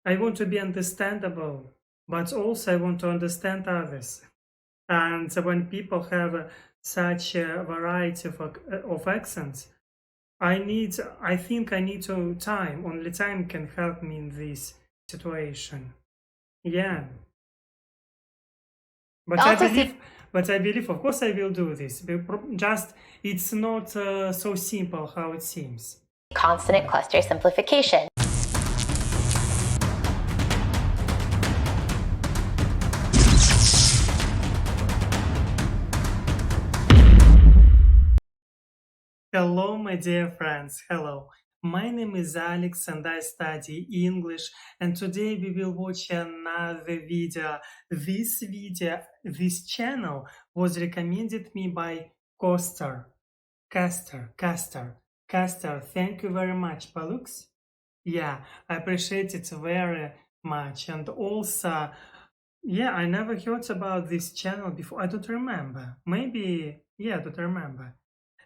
I want to be understandable, but also I want to understand others. And when people have such a variety of accents, I think I need to time. Only time can help me in this situation. Yeah. But I believe, of course, I will do this. Just it's not so simple how it seems. Consonant cluster simplification. Hello, my dear friends. Hello. My name is Alex and I study English, and today we will watch another video. This channel was recommended me by Caster. Thank you very much, Palux. Yeah, I appreciate it very much. And also, yeah, I never heard about this channel before. I don't remember. Maybe, yeah, I don't remember.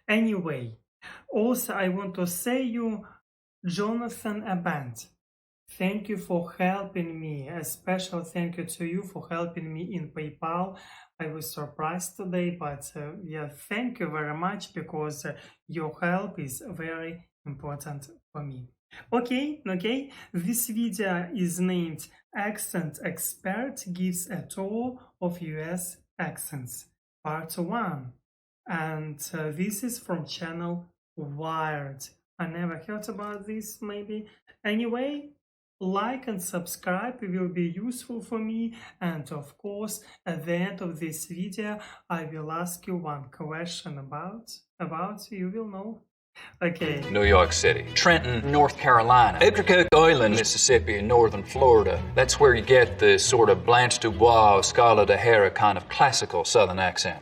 Anyway, also I want to say you, Jonathan Abant, thank you for helping me. A special thank you to you for helping me in PayPal. I was surprised today, but yeah, thank you very much because your help is very important for me. Okay, this video is named Accent Expert Gives a Tour of US Accents, Part 1. And this is from channel Wired. I never heard about this, maybe. Anyway, like and subscribe, it will be useful for me. And of course, at the end of this video, I will ask you one question about you will know. Okay. New York City, Trenton, North Carolina, Ocracoke Island, Mississippi, and northern Florida. That's where you get the sort of Blanche Dubois, Scarlett O'Hara kind of classical Southern accent.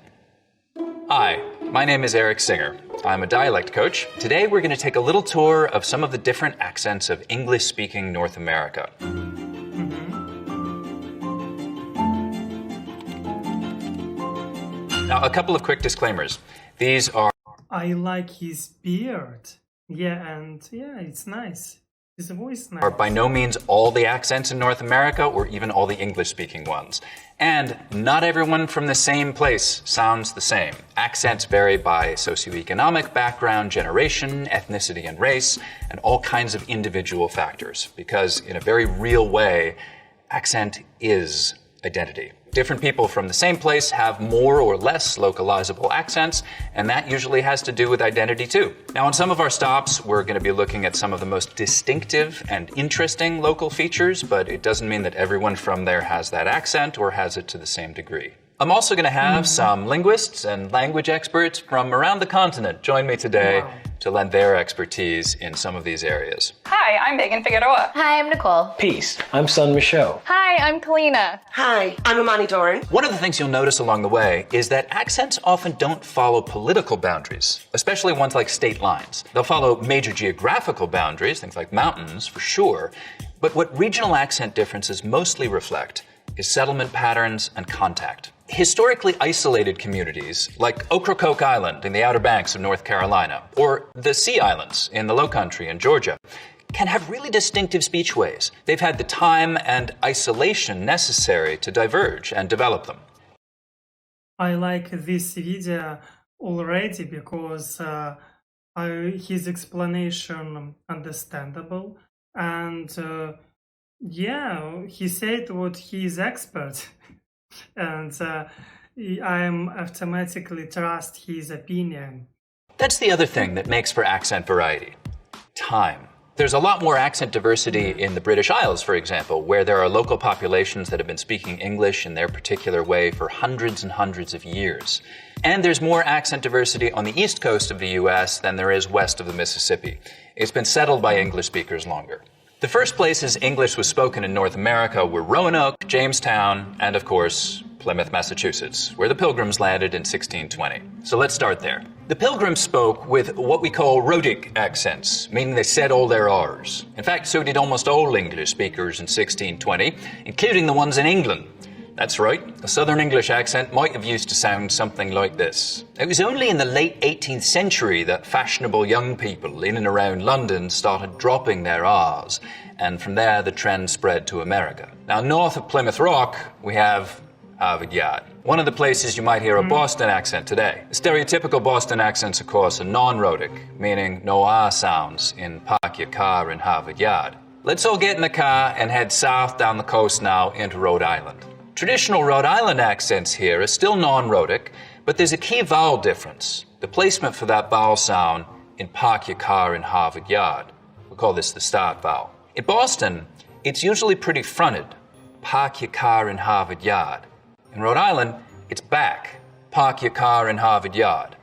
Hi, my name is Eric Singer. I'm a dialect coach. Today we're going to take a little tour of some of the different accents of English-speaking North America. Now, a couple of quick disclaimers. These are... I like his beard. Yeah, and yeah, it's nice. His voice nice. Are by no means all the accents in North America or even all the English-speaking ones. And not everyone from the same place sounds the same. Accents vary by socioeconomic background, generation, ethnicity, and race, and all kinds of individual factors. Because in a very real way, accent is identity. Different people from the same place have more or less localizable accents, and that usually has to do with identity too. Now, on some of our stops, we're going to be looking at some of the most distinctive and interesting local features, but it doesn't mean that everyone from there has that accent or has it to the same degree. I'm also going to have some linguists and language experts from around the continent join me today to lend their expertise in some of these areas. Hi, I'm Megan Figueroa. Hi, I'm Nicole. Peace. I'm Sun Michaud. Hi, I'm Kalina. Hi, I'm Imani Doran. One of the things you'll notice along the way is that accents often don't follow political boundaries, especially ones like state lines. They'll follow major geographical boundaries, things like mountains, for sure. But what regional accent differences mostly reflect is settlement patterns and contact. Historically isolated communities, like Ocracoke Island in the Outer Banks of North Carolina, or the Sea Islands in the Lowcountry in Georgia, can have really distinctive speech ways. They've had the time and isolation necessary to diverge and develop them. I like this video already because his explanation understandable, and yeah, he said what he is expert. And I am automatically trust his opinion. That's the other thing that makes for accent variety. Time. There's a lot more accent diversity in the British Isles, for example, where there are local populations that have been speaking English in their particular way for hundreds and hundreds of years. And there's more accent diversity on the east coast of the US than there is west of the Mississippi. It's been settled by English speakers longer. The first places English was spoken in North America were Roanoke, Jamestown, and of course, Plymouth, Massachusetts, where the Pilgrims landed in 1620. So let's start there. The Pilgrims spoke with what we call rhotic accents, meaning they said all their R's. In fact, so did almost all English speakers in 1620, including the ones in England. That's right, a Southern English accent might have used to sound something like this. It was only in the late 18th century that fashionable young people in and around London started dropping their R's, and from there the trend spread to America. Now, north of Plymouth Rock, we have Harvard Yard. One of the places you might hear a Boston accent today. The stereotypical Boston accents, of course, are non-rhotic, meaning no R sounds in park your car in Harvard Yard. Let's all get in the car and head south down the coast now into Rhode Island. Traditional Rhode Island accents here are still non-rhotic, but there's a key vowel difference. The placement for that vowel sound in park your car in Harvard Yard. We call this the start vowel. In Boston, it's usually pretty fronted. Park your car in Harvard Yard. In Rhode Island, it's back. Park your car in Harvard Yard.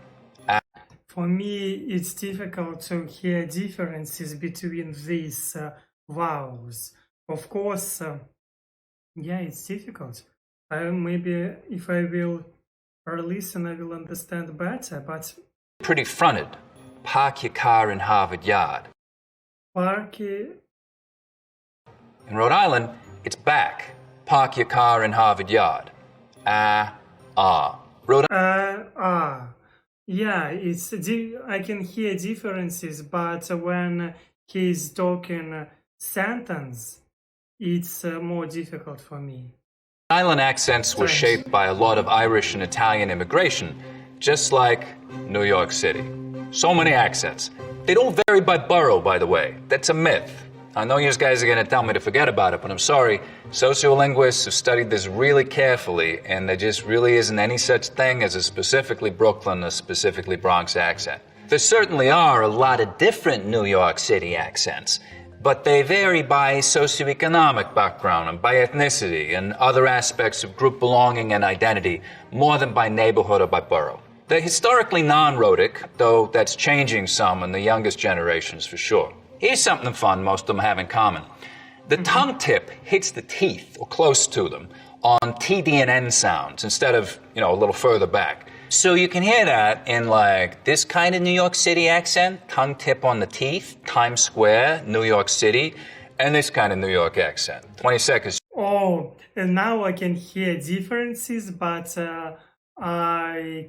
For me, it's difficult to hear differences between these vowels. Of course, yeah, it's difficult. Maybe if I will listen, I will understand better, but... Pretty fronted. Park your car in Harvard Yard. Park... In Rhode Island, it's back. Park your car in Harvard Yard. Rhode Yeah, I can hear differences, but when he's talking sentence, it's more difficult for me. Island accents were shaped by a lot of Irish and Italian immigration, just like New York City. So many accents. They don't vary by borough, by the way. That's a myth. I know you guys are going to tell me to forget about it, but I'm sorry. Sociolinguists have studied this really carefully, and there just really isn't any such thing as a specifically Brooklyn or specifically Bronx accent. There certainly are a lot of different New York City accents, but they vary by socioeconomic background and by ethnicity and other aspects of group belonging and identity more than by neighborhood or by borough. They're historically non-rhotic, though that's changing some in the youngest generations for sure. Here's something fun most of them have in common. The tongue tip hits the teeth, or close to them, on TD and N sounds instead of, a little further back. So you can hear that in like this kind of New York City accent, tongue tip on the teeth, Times Square, New York City, and this kind of New York accent. 20 seconds. Oh, and now I can hear differences, but I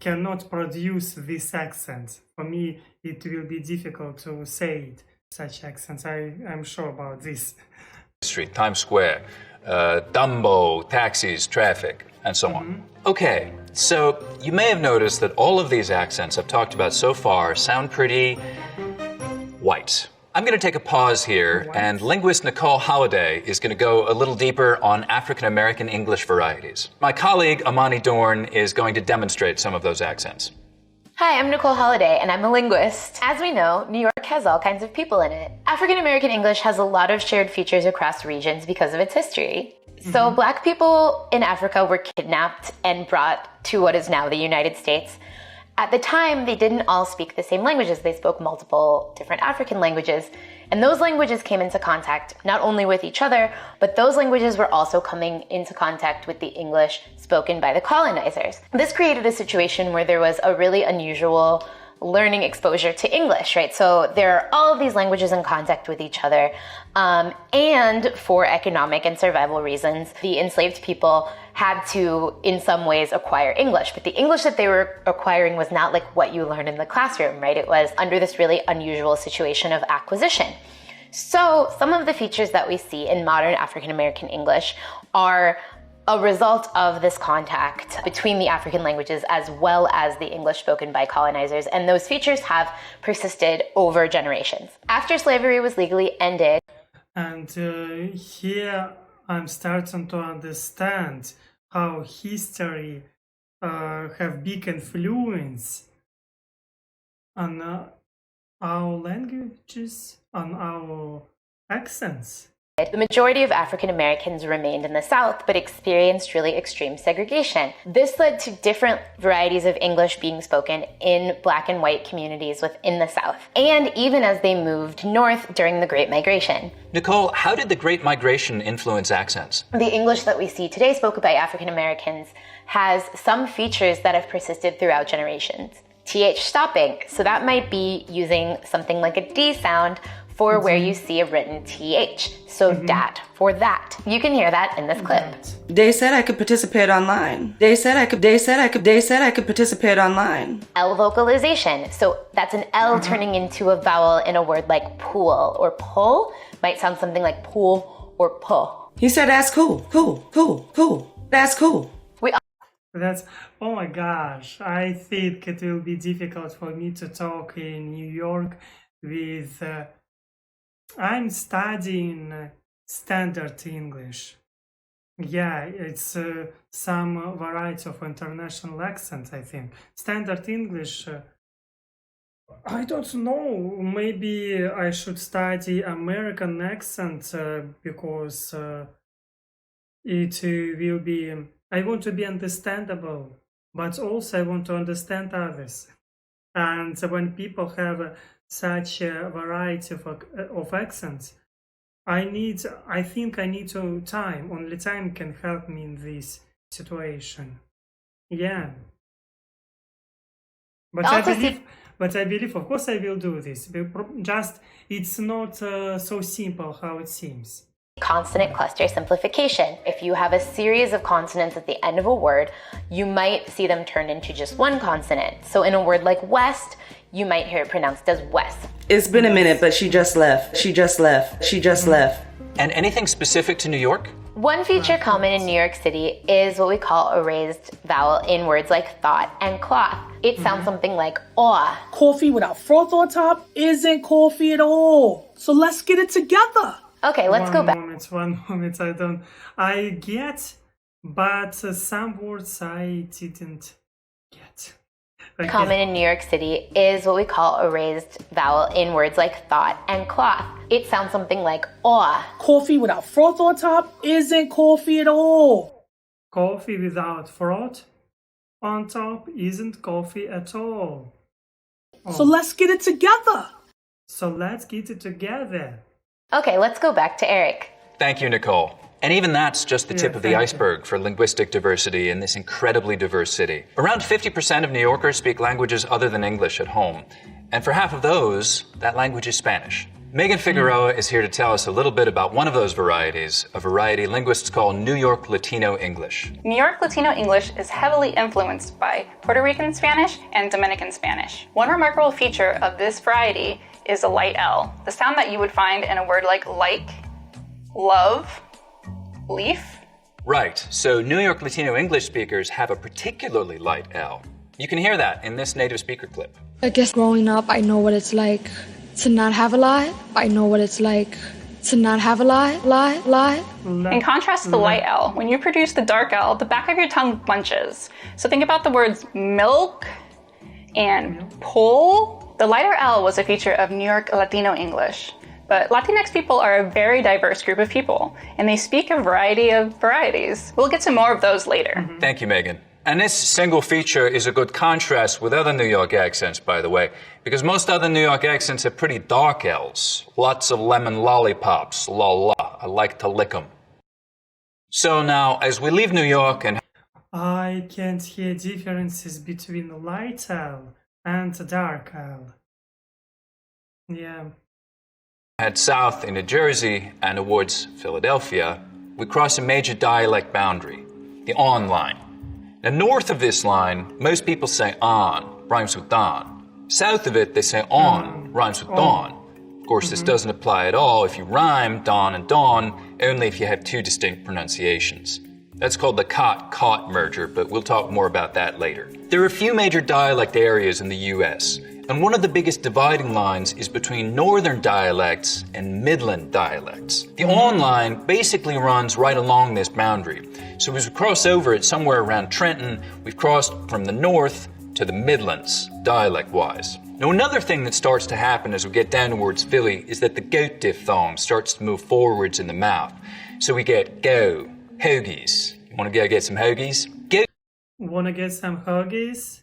cannot produce this accent. For me, it will be difficult to say it, such accents. I'm sure about this. Street, Times Square, Dumbo, taxis, traffic, and so on. Okay, so you may have noticed that all of these accents I've talked about so far sound pretty white. I'm going to take a pause here, and linguist Nicole Holliday is going to go a little deeper on African-American English varieties. My colleague Amani Dorn is going to demonstrate some of those accents. Hi, I'm Nicole Holliday, and I'm a linguist. As we know, New York has all kinds of people in it. African American English has a lot of shared features across regions because of its history. So Black people in Africa were kidnapped and brought to what is now the United States. At the time, they didn't all speak the same languages. They spoke multiple different African languages. And those languages came into contact not only with each other, but those languages were also coming into contact with the English spoken by the colonizers. This created a situation where there was a really unusual learning exposure to English, right? So there are all of these languages in contact with each other. And for economic and survival reasons, the enslaved people had to, in some ways, acquire English. But the English that they were acquiring was not like what you learn in the classroom, right? It was under this really unusual situation of acquisition. So some of the features that we see in modern African American English are a result of this contact between the African languages as well as the English spoken by colonizers, and those features have persisted over generations. After slavery was legally ended, and here I'm starting to understand how history have big influence on our languages, on our accents. the majority of African Americans remained in the South, but experienced really extreme segregation. This led to different varieties of English being spoken in Black and white communities within the South, and even as they moved north during the Great Migration. Nicole, how did the Great Migration influence accents? The English that we see today spoken by African Americans has some features that have persisted throughout generations. TH stopping, so that might be using something like a D sound for where you see a written TH. So dat for that. You can hear that in this clip. They said I could participate online. They said I could participate online. L vocalization. So that's an L turning into a vowel in a word like pool or pull. Might sound something like pool or pull. He said that's cool. That's cool. That's, oh my gosh, I think it will be difficult for me to talk in New York with, I'm studying standard English. Yeah, it's some variety of international accents, I think. Standard English, I don't know, maybe I should study American accent because it will be, I want to be understandable, but also I want to understand others. And when people have such a variety of accents, I think I need time. Only time can help me in this situation. Yeah. But I believe, of course, I will do this. Just it's not so simple how it seems. Consonant cluster simplification. If you have a series of consonants at the end of a word, you might see them turned into just one consonant. So in a word like west, you might hear it pronounced as west. It's been a minute, but she just left. She just left. And anything specific to New York? One feature common in New York City is what we call a raised vowel in words like thought and cloth. It sounds something like aw. Coffee without froth on top isn't coffee at all. So let's get it together. Okay, let's go back. One moment, I get, but some words I didn't get. Okay. Common in New York City is what we call a raised vowel in words like thought and cloth. It sounds something like aw. Coffee without froth on top isn't coffee at all. Coffee without froth on top isn't coffee at all. So let's get it together. So let's get it together. Okay, let's go back to Eric. Thank you, Nicole. And even that's just the tip of the thank you. iceberg for linguistic diversity in this incredibly diverse city. Around 50% of New Yorkers speak languages other than English at home. And for half of those, that language is Spanish. Megan Figueroa is here to tell us a little bit about one of those varieties, a variety linguists call New York Latino English. New York Latino English is heavily influenced by Puerto Rican Spanish and Dominican Spanish. One remarkable feature of this variety is a light L, the sound that you would find in a word like, love, leaf. Right, so New York Latino English speakers have a particularly light L. You can hear that in this native speaker clip. I guess growing up, I know what it's like to not have a lie. I know what it's like to not have a lie. In contrast to the light L, when you produce the dark L, the back of your tongue bunches. So think about the words milk and pull. The lighter L was a feature of New York Latino English. But Latinx people are a very diverse group of people, and they speak a variety of varieties. We'll get to more of those later. Thank you, Megan. And this single feature is a good contrast with other New York accents, by the way, because most other New York accents have pretty dark L's. Lots of lemon lollipops, la la, I like to lick 'em. So now, as we leave New York and I can't hear differences between light L and dark L. Yeah. head south in New Jersey and towards Philadelphia, we cross a major dialect boundary, the on line. Now, north of this line, most people say on, rhymes with don. South of it, they say on, rhymes with dawn. Of course, this doesn't apply at all if you rhyme dawn and dawn, only if you have two distinct pronunciations. That's called the cot-caught merger, but we'll talk more about that later. There are a few major dialect areas in the US, and one of the biggest dividing lines is between northern dialects and midland dialects. The on line basically runs right along this boundary. So as we cross over it somewhere around Trenton, we've crossed from the north to the Midlands, dialect-wise. Now, another thing that starts to happen as we get down towards Philly is that the goat diphthong starts to move forwards in the mouth. So we get go, hoagies. You want to go get some hoagies? Go. Want to get some hoagies?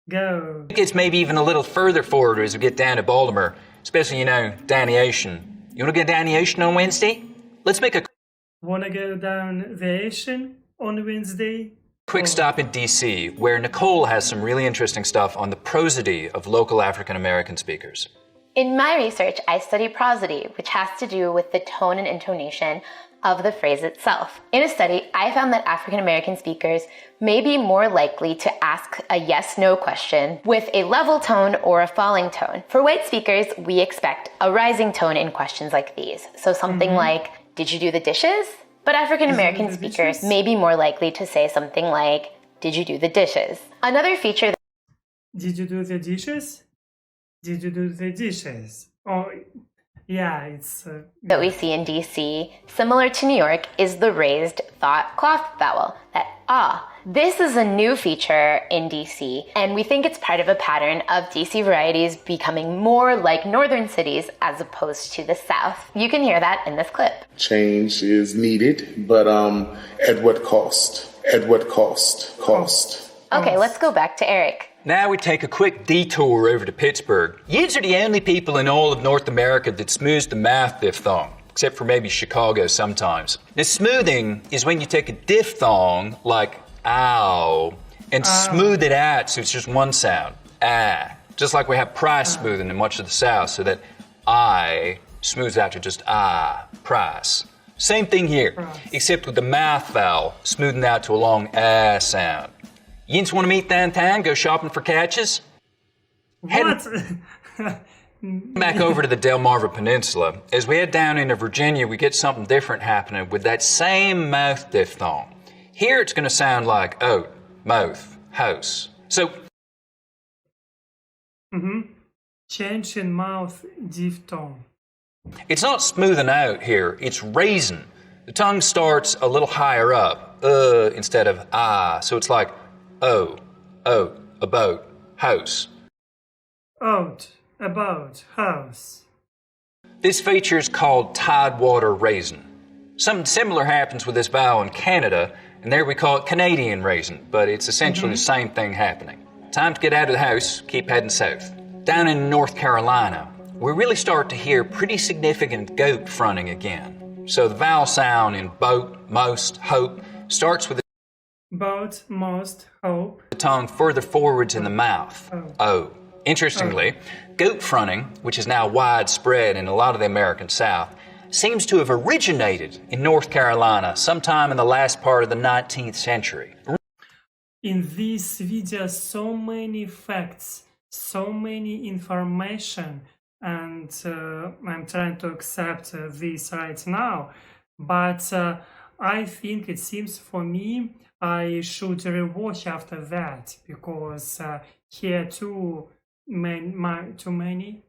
Go. It gets maybe even a little further forward as we get down to Baltimore, especially, Danny Ocean. You want to go down the ocean on Wednesday? Let's make a Want to go down the ocean on Wednesday? quick stop in D.C., where Nicole has some really interesting stuff on the prosody of local African American speakers. In my research, I study prosody, which has to do with the tone and intonation of the phrase itself. In a study, I found that African American speakers may be more likely to ask a yes-no question with a level tone or a falling tone. For white speakers, we expect a rising tone in questions like these. So something like, did you do the dishes? But African American speakers may be more likely to say something like, did you do the dishes? Another feature Did you do the dishes? Did you do the dishes? Oh, yeah, it's... that we see in DC, similar to New York, is the raised thought cloth vowel, that ah. This is a new feature in DC, and we think it's part of a pattern of DC varieties becoming more like northern cities as opposed to the South. You can hear that in this clip. Change is needed, but at what cost? At what cost? Cost. Okay, let's go back to Eric. Now we take a quick detour over to Pittsburgh. Yous are the only people in all of North America that smooths the mouth diphthong, except for maybe Chicago sometimes. Now, smoothing is when you take a diphthong, like ow, and smooth it out so it's just one sound, ah. Just like we have price smoothing in much of the South, so that I smooths out to just price. Same thing here, except with the mouth vowel smoothing out to a long sound. Yins want to meet downtown, go shopping for catches? What? Back over to the Delmarva Peninsula. As we head down into Virginia, we get something different happening with that same mouth diphthong. Here it's going to sound like oat, mouth, house. So... Change in mouth diphthong. It's not smoothing out here, it's raising. The tongue starts a little higher up, instead of so it's like oat, about, house. Oat, about, house. This feature is called tidewater raising. Something similar happens with this vowel in Canada, and there we call it Canadian raising, but it's essentially the same thing happening. Time to get out of the house, keep heading south. Down in North Carolina, we really start to hear pretty significant goat fronting again. So the vowel sound in boat, most, hope starts with Boat, most, hope. the tongue further forwards in the mouth. Oh. Interestingly, goat fronting, which is now widespread in a lot of the American South, seems to have originated in North Carolina sometime in the last part of the 19th century. In this video, so many facts, so many information, and I'm trying to accept this right now, but I think it seems for me I should rewatch after that, because here too many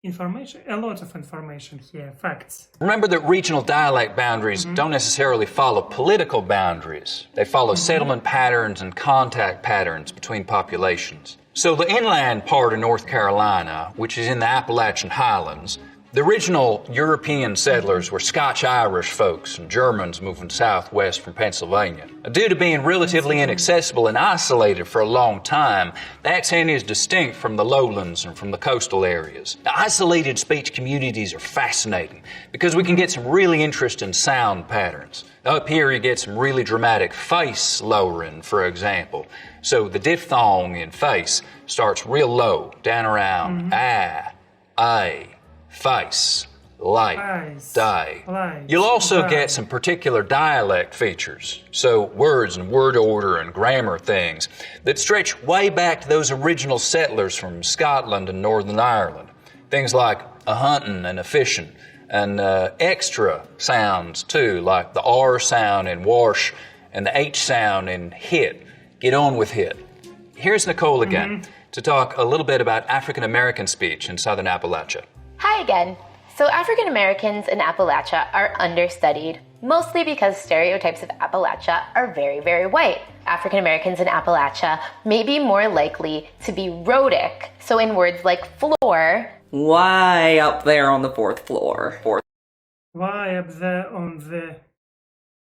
information, a lot of information here, facts. Remember that regional dialect boundaries don't necessarily follow political boundaries. They follow settlement patterns and contact patterns between populations. So the inland part of North Carolina, which is in the Appalachian Highlands, the original European settlers were Scotch-Irish folks and Germans moving southwest from Pennsylvania. Due to being relatively inaccessible and isolated for a long time, the accent is distinct from the lowlands and from the coastal areas. The isolated speech communities are fascinating because we can get some really interesting sound patterns. Up here you get some really dramatic face lowering, for example. So the diphthong in face starts real low, down around face, light, die. You'll also get some particular dialect features, so words and word order and grammar things that stretch way back to those original settlers from Scotland and Northern Ireland. Things like a hunting and a fishing, and extra sounds too, like the R sound in wash and the H sound in hit. Get on with hit. Here's Nicole again to talk a little bit about African American speech in Southern Appalachia. Hi again. So African Americans in Appalachia are understudied, mostly because stereotypes of Appalachia are very, very white. African Americans in Appalachia may be more likely to be rhotic. So in words like floor, Why up there on the fourth floor? Why up there on the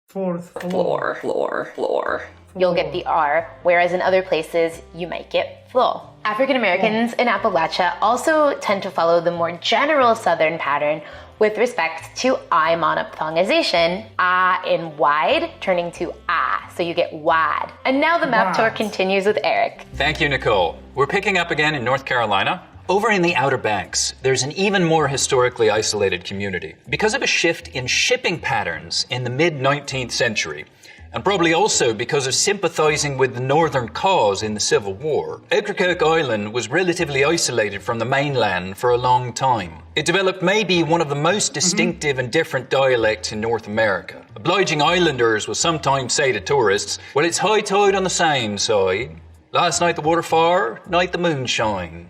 fourth floor? Floor. you'll get the R, whereas in other places you might get flo. African Americans in Appalachia also tend to follow the more general Southern pattern with respect to I monophthongization, in wide turning to so you get wad. And now the map tour continues with Eric. Thank you, Nicole. We're picking up again in North Carolina. Over in the Outer Banks, there's an even more historically isolated community because of a shift in shipping patterns in the mid-19th century, and probably also because of sympathizing with the Northern cause in the Civil War. Ocracoke Island was relatively isolated from the mainland for a long time. It developed maybe one of the most distinctive and different dialects in North America. Obliging islanders will sometimes say to tourists, well, it's high tide on the same side. Last night the water far, night the moon shine.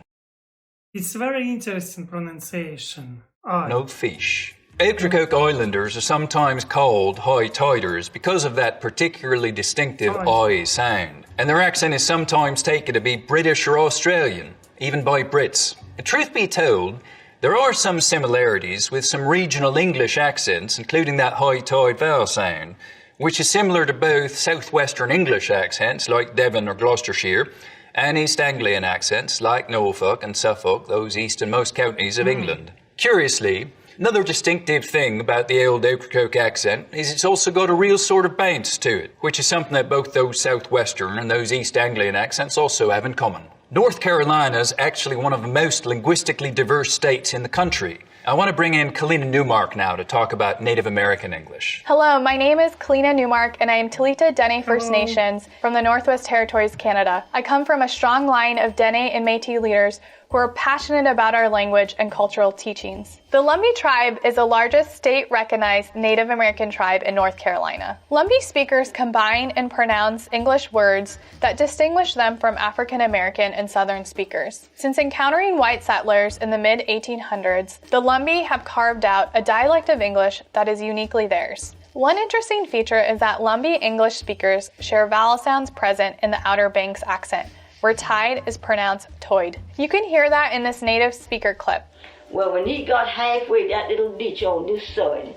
It's very interesting pronunciation. No fish. Ocracoke Islanders are sometimes called high tiders because of that particularly distinctive I sound. And their accent is sometimes taken to be British or Australian, even by Brits. And truth be told, there are some similarities with some regional English accents, including that high tide vowel sound, which is similar to both southwestern English accents like Devon or Gloucestershire, and East Anglian accents like Norfolk and Suffolk, those easternmost counties of England. Curiously, another distinctive thing about the old Ocracoke accent is it's also got a real sort of bounce to it, which is something that both those southwestern and those East Anglian accents also have in common. North Carolina is actually one of the most linguistically diverse states in the country. I want to bring in Kalina Newmark now to talk about Native American English. Hello, my name is Kalina Newmark, and I am Talita Dene First Nations from the Northwest Territories, Canada. I come from a strong line of Dene and Métis leaders who are passionate about our language and cultural teachings. The Lumbee tribe is the largest state-recognized Native American tribe in North Carolina. Lumbee speakers combine and pronounce English words that distinguish them from African American and Southern speakers. Since encountering white settlers in the mid-1800s, the Lumbee have carved out a dialect of English that is uniquely theirs. One interesting feature is that Lumbee English speakers share vowel sounds present in the Outer Banks accent, where tide is pronounced toid. You can hear that in this native speaker clip. Well, when he got halfway, that little ditch on this side,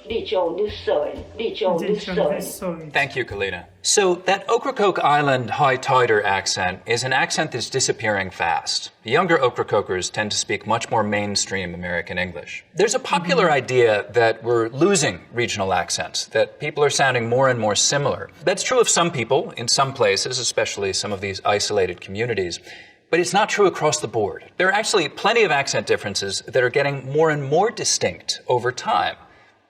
ditch on this side, ditch on this side. Thank you, Kalina. So that Ocracoke Island high tider accent is an accent that's disappearing fast. The younger Ocracokers tend to speak much more mainstream American English. There's a popular idea that we're losing regional accents, that people are sounding more and more similar. That's true of some people in some places, especially some of these isolated communities. But it's not true across the board. There are actually plenty of accent differences that are getting more and more distinct over time.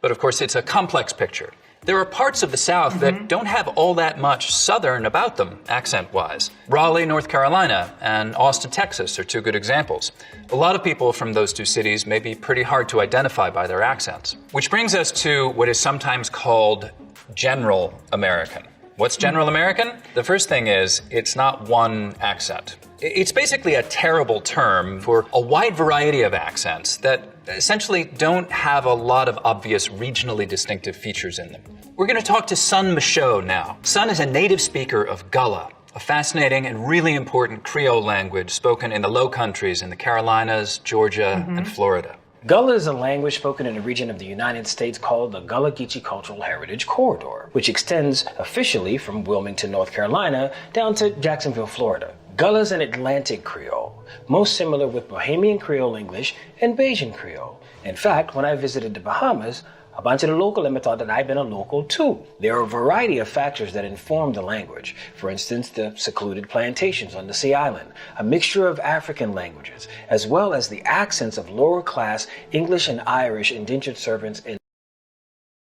But of course, it's a complex picture. There are parts of the South that don't have all that much Southern about them, accent-wise. Raleigh, North Carolina, and Austin, Texas are two good examples. A lot of people from those two cities may be pretty hard to identify by their accents. Which brings us to what is sometimes called General American. What's General American? The first thing is, it's not one accent. It's basically a terrible term for a wide variety of accents that essentially don't have a lot of obvious regionally distinctive features in them. We're going to talk to Sun Michaud now. Sun is a native speaker of Gullah, a fascinating and really important Creole language spoken in the Low Countries in the Carolinas, Georgia, and Florida. Gullah is a language spoken in a region of the United States called the Gullah Geechee Cultural Heritage Corridor, which extends officially from Wilmington, North Carolina, down to Jacksonville, Florida. Gullah is an Atlantic Creole, most similar with Bohemian Creole English and Bajan Creole. In fact, when I visited the Bahamas, a bunch of the local them thought that I'd been a local too. There are a variety of factors that inform the language. For instance, the secluded plantations on the Sea Island, a mixture of African languages, as well as the accents of lower class English and Irish indentured servants in.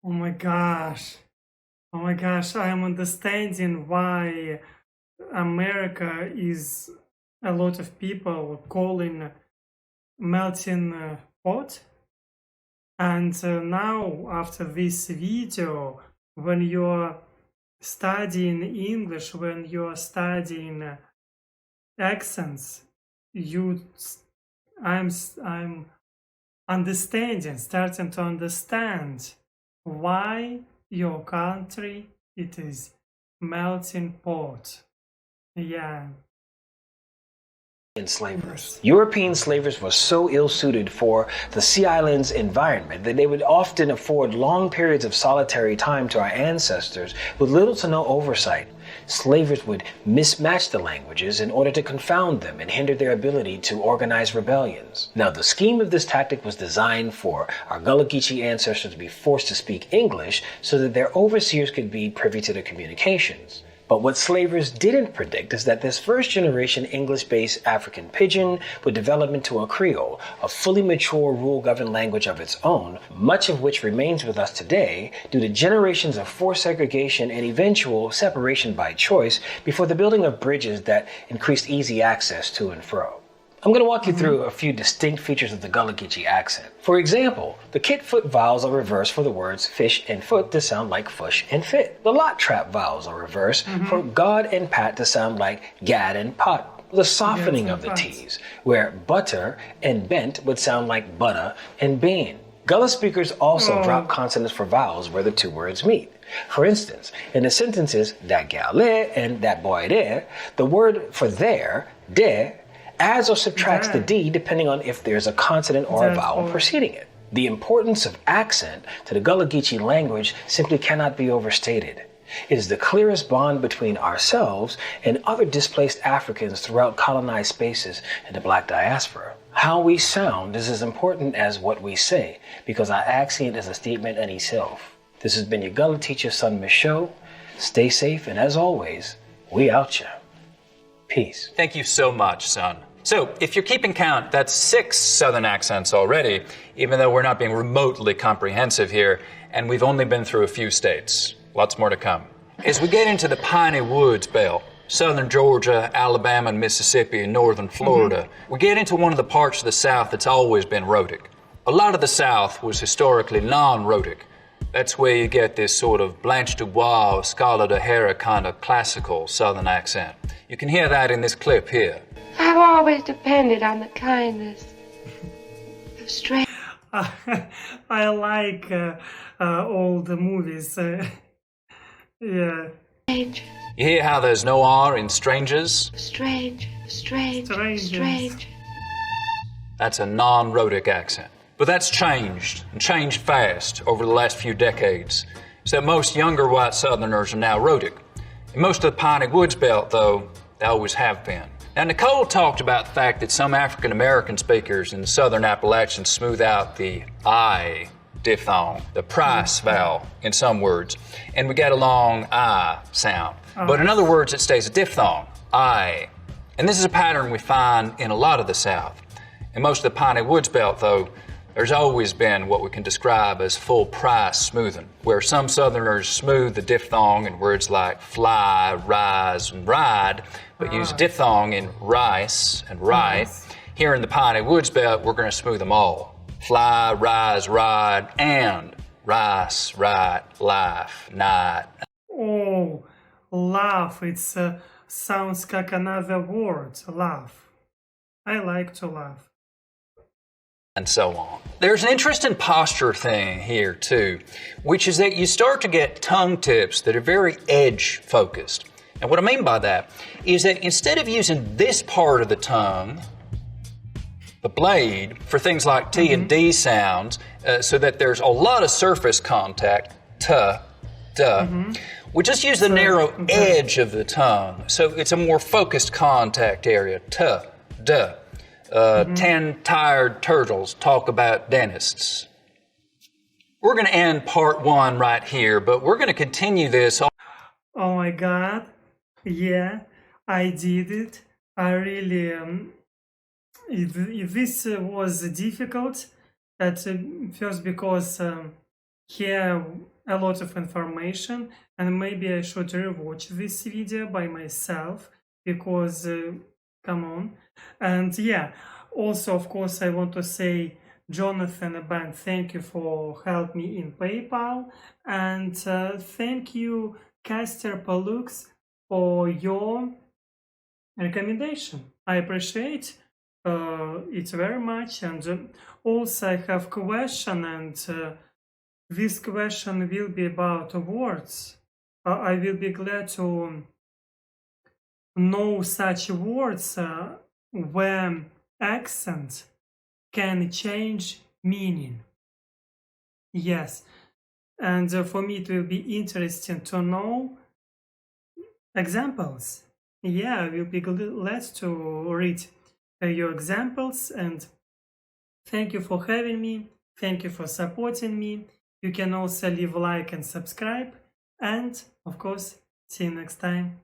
Oh my gosh, I am understanding why America is a lot of people calling melting pot. And now, after this video, when you're studying English, when you're studying accents, I'm understanding, starting to understand why your country, it is melting pot. Yeah. Enslavers. European slavers were so ill-suited for the Sea Islands environment that they would often afford long periods of solitary time to our ancestors with little to no oversight. Slavers would mismatch the languages in order to confound them and hinder their ability to organize rebellions. Now, the scheme of this tactic was designed for our Gullah Geechee ancestors to be forced to speak English so that their overseers could be privy to their communications. But what slavers didn't predict is that this first-generation English-based African pidgin would develop into a Creole, a fully mature rule-governed language of its own, much of which remains with us today due to generations of forced segregation and eventual separation by choice before the building of bridges that increased easy access to and fro. I'm going to walk you through a few distinct features of the Gullah Geechee accent. For example, the kit-foot vowels are reversed for the words fish and foot to sound like fush and fit. The lot trap vowels are reversed for God and pat to sound like gad and pot. The softening of the T's, where butter and bent would sound like butter and bean. Gullah speakers also drop consonants for vowels where the two words meet. For instance, in the sentences that gal there and that boy there, the word for there, de, adds or subtracts the D depending on if there's a consonant or a vowel preceding it. The importance of accent to the Gullah Geechee language simply cannot be overstated. It is the clearest bond between ourselves and other displaced Africans throughout colonized spaces in the Black diaspora. How we sound is as important as what we say, because our accent is a statement in itself. This has been your Gullah teacher, son Michaud. Stay safe, and as always, we out ya. Peace. Thank you so much, son. So, if you're keeping count, that's 6 Southern accents already, even though we're not being remotely comprehensive here, and we've only been through a few states. Lots more to come. As we get into the Piney Woods belt, southern Georgia, Alabama, and Mississippi, and northern Florida, we get into one of the parts of the South that's always been rhotic. A lot of the South was historically non-rhotic. That's where you get this sort of Blanche Dubois, Scarlett O'Hara kind of classical Southern accent. You can hear that in this clip here. I've always depended on the kindness of strangers. I like all the movies. Yeah. You hear how there's no R in strangers? Strange. That's a non-rhotic accent. But that's changed, and changed fast over the last few decades, so that most younger white Southerners are now rhotic. In most of the Piney Woods belt, though, they always have been. Now, Nicole talked about the fact that some African-American speakers in the Southern Appalachians smooth out the I diphthong, the price vowel in some words, and we get a long I sound. But in other words, it stays a diphthong, I. And this is a pattern we find in a lot of the South. In most of the Piney Woods belt, though, there's always been what we can describe as full price smoothing, where some Southerners smooth the diphthong in words like fly, rise, and ride, but use a diphthong in rice and right. Here in the Piney Woods belt, we're going to smooth them all. Fly, rise, ride, and rice, right, life, night. Oh, laugh. It sounds like another word, laugh. I like to laugh. And so on. There's an interesting posture thing here too, which is that you start to get tongue tips that are very edge focused. And what I mean by that is that instead of using this part of the tongue, the blade, for things like T and D sounds, so that there's a lot of surface contact, we just use the narrow edge of the tongue. So it's a more focused contact area, 10 tired turtles talk about dentists. We're going to end part 1 right here, but we're going to continue this. Oh my God. Yeah, I did it. I really, this was difficult at first because here a lot of information, and maybe I should rewatch this video by myself because, come on. And yeah, also, of course, I want to say, Jonathan and Ben, thank you for helping me in PayPal. And thank you, Caster Palux, for your recommendation. I appreciate it very much. And also, I have a question, and this question will be about words. I will be glad to know such words where accent can change meaning. Yes, and for me it will be interesting to know examples. Yeah, I will be glad to read your examples, and thank you for having me. Thank you for supporting me. You can also leave a like and subscribe, and of course, See you next time.